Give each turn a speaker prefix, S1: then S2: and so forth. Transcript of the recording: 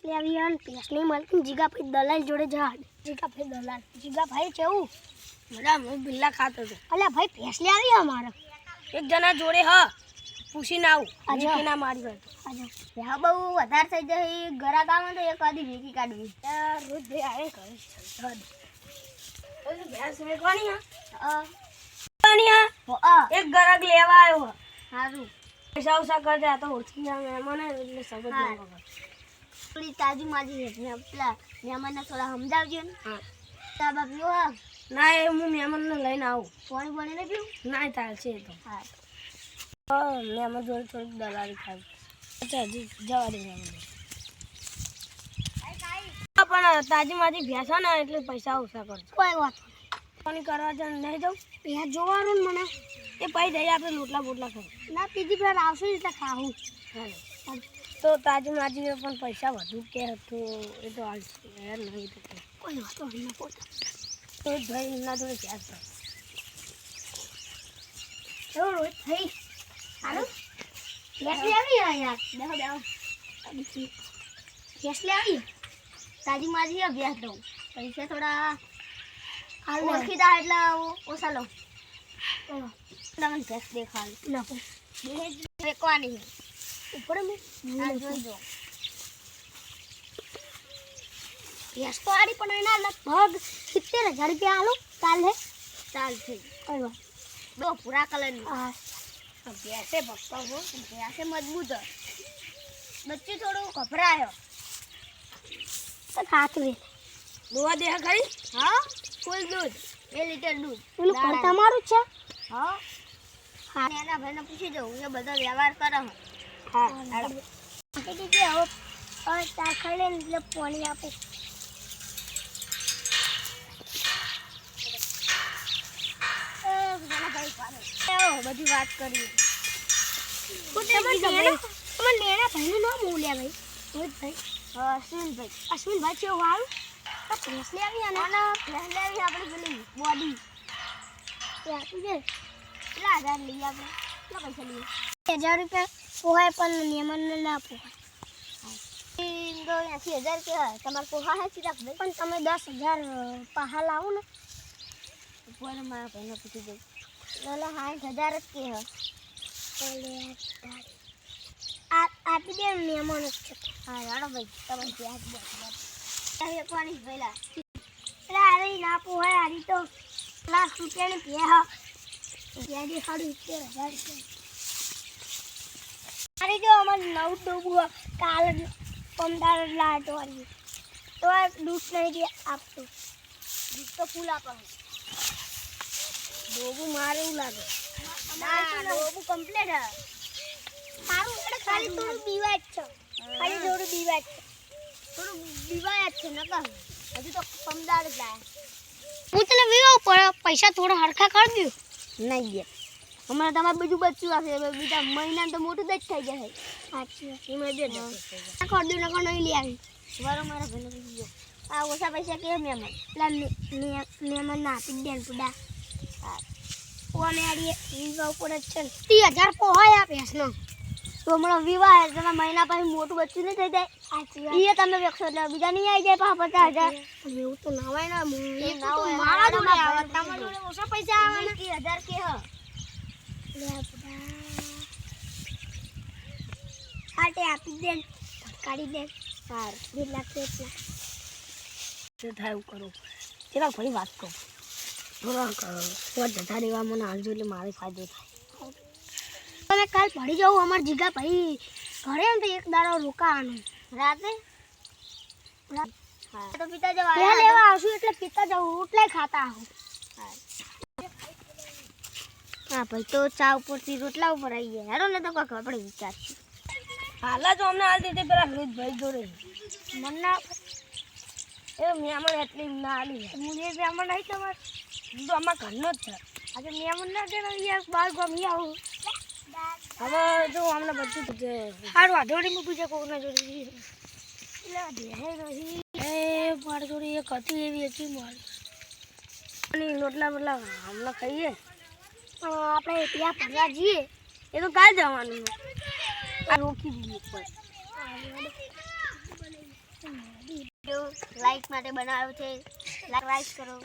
S1: લેવી અને પેસની મળતી જીગાભાઈ દલાલ જોડે જા જીગાભાઈ દલાલ જીગાભાઈ કેવું
S2: બધા હું બિલ્લા ખાતો હતો
S1: અલ્યા ભાઈ પેસ લે આવી અમારે
S2: એક જણા જોડે હ પૂછીને આવું ના મારી હોય
S1: હા બહુ વધારે થઈ જાય ઘરા ગામ તો એક આધી ભેગી કાઢવી
S2: રોજ ભાઈ આવે કરે ભેંસ વેચવાની એક ગરાક લેવા આવ્યો
S1: સારું
S2: પૈસા ઉસા કરતા તો ઓછી મહેમાન એટલે સમજ ના પડે
S1: થોડી તાજી માજી છે પેલા મહેમાનને થોડા સમજાવજો ને હા તા બાપ લો હા
S2: ના એ હું મહેમાનને લઈને આવું
S1: પાણી બનીને પીવું
S2: ના ચાલશે તો
S1: હા
S2: મહેમાન જોડે થોડીક દલાલી ખાવી અચ્છા હજી જવા દે મહેમાન પણ તાજી માજી ભેંસ ને એટલે પૈસા ઓછા કરજો
S1: કોઈ વાત
S2: પાણી કરવા જાય નહીં જાઉં
S1: ત્યાં જોવાનું ને મને
S2: એ પછી જઈએ આપણે લોટલા બોટલા ખાઈ
S1: ના બીજી ફેર આવશે એટલે ખાવું
S2: હા તો તાજી માજી પણ પૈસા વધુ કે હતું એ તો હાલ યાર નહીં તો
S1: કોઈ વાતો નહીં પોતા
S2: તો ભાઈ એમના જોડે ક્યાં છે
S1: એવું રોજ થઈ હાલો ગેસ લે આવી યાર દેખો દેખો ગેસ લે આવી તાજી માજી અભ્યાસ દઉં પૈસા થોડા હાલ ઓળખીતા એટલે ઓછા લઉં તમને ભેંસ દેખાડ લખો દેખવાની ઉપર મેં જોઈ જો ભેંસ તો આડી પણ એના લગભગ 70,000 રૂપિયા આલો કાલે ચાલશે કઈ દો પૂરા કલરની હા ભેંસે ભક્તો હો ભેંસે મજબૂત બચ્ચું થોડું ગભરાયો તો ખાતું
S2: દોવા દે ખરી
S1: હા ફૂલ દૂધ 2 લીટર દૂધ પેલું પણ તમારું છે હા હા એના ભાઈને પૂછી દઉં એ બધા વ્યવહાર કરે
S2: હા
S1: દીદી હવે તાર ખડે એટલે પાણી આપું બધી વાત કરી લેણા ભાઈનું નામ બોલ્યા ભાઈ અશ્વિનભાઈ છે વાળું ભેંસ લેવી અને ભેંસ લેવી આપણે પેલી બોડી આપી દે કેટલા 1000 લઈએ આપણે કેટલા પૈસા લઈએ 1000 રૂપિયા પોહાય પણ નિયમનને ના પોહાય 80,000 કે તમારે પોહા છે સીધા પણ તમે 10,000 પહા લાવો ને ઉપર મારા ભાઈને પૂછી દઉં એટલે 60,000 જ કે આપી દે નિયમન જ છે હા યાર ભાઈ તમે ત્યાં એકવાની પહેલા એટલે અરે ના પોહાય આરી તો લાખ રૂપિયાની પ્યા ત્યાં દેખાડું 70,000 અરે જો અમાર નવ ડૂબું કાલ પમદાર લાટો આવી તો દૂધ નહીં દે આપતું દૂધ તો ફૂલ આપે
S2: ડોબું મારે એવું લાગે
S1: ના ડોબું કમ્પ્લીટ હે સારું એટલે ખાલી થોડું બીવાય જ છે ખાલી થોડું બીવાય જ છે થોડું બીવાય જ છે નકર હજુ તો પમદાર જ લાયા હું તને વિવો પડે પૈસા થોડા હરખા કરી દઉં નહીં દે હમણાં તમારે બીજું બચ્ચું આવશે બીજા મહિના તો મોટું જ થઈ જશે સાચી એમાં દે કરી દઉં નકર નહીં લઈ આવી બરો મારા ભાઈને પૂછી દો આ ઓછા પૈસા કે મહેમાન પેલા મહેમાન ના આપી દે પુડા હા ઓને આડીએ વિવાહ ઉપર જ છે 30,000 પોહાય આ ભેંસનો તો હમણાં વિવાહ એટલે મહિના પછી મોટું બચ્ચું નહીં થઈ જાય સાચી એ તમે વેચશો એટલે બીજા નહીં આવી જાય 50,000
S2: એવું તો ના હોય ને
S1: મારા જોડે આવે તમારા જોડે ઓછા પૈસા આવે ને 30,000 કે હ આટે આપી દે કાઢી દે સારું 2 લાખ એટલા
S2: શું થાય એવું કરું ચલા ફરી વાત કહું થોડા જતા રહેવા મને હાલજો એટલે મારે ફાયદો થાય
S1: તમે કાલ પડી જાઉં અમારા જીગા ભાઈ ઘરે ને તો એક દાડો રોકાવાનું રાતે હા તો પિતા જવા લેવા આવશું એટલે પિતા જવું રોટલા ખાતા આવું હા ભાઈ તો ચા ઉપરથી રોટલા ઉપર આવી ગયા હેરો ને તો કાંક આપણે વિચારશું
S2: હાલ જ અમને હાલ દીધી પેલા ભાઈ જોડે
S1: મને ના
S2: એ મહેમાન એટલી ના હાલી
S1: મુજે મહેમાન નહીં તમારે
S2: તો અમારા ઘરનો જ છે
S1: આજે મહેમાન ના કે બહાર ગમી આવું
S2: હવે જો અમને બધું જ
S1: સારું આધોડી મૂકું છે કોકના જોડી
S2: એ મારી જોડી એક હતી એવી હતી મારી રોટલા બોટલા હમણાં ખાઈએ
S1: આપણે ત્યાં ફરવા જઈએ
S2: એ તો કાલ જવાનું આ રોકી દઈએ
S1: લાઈક માટે બનાવ્યો છે. લાઈક કરો.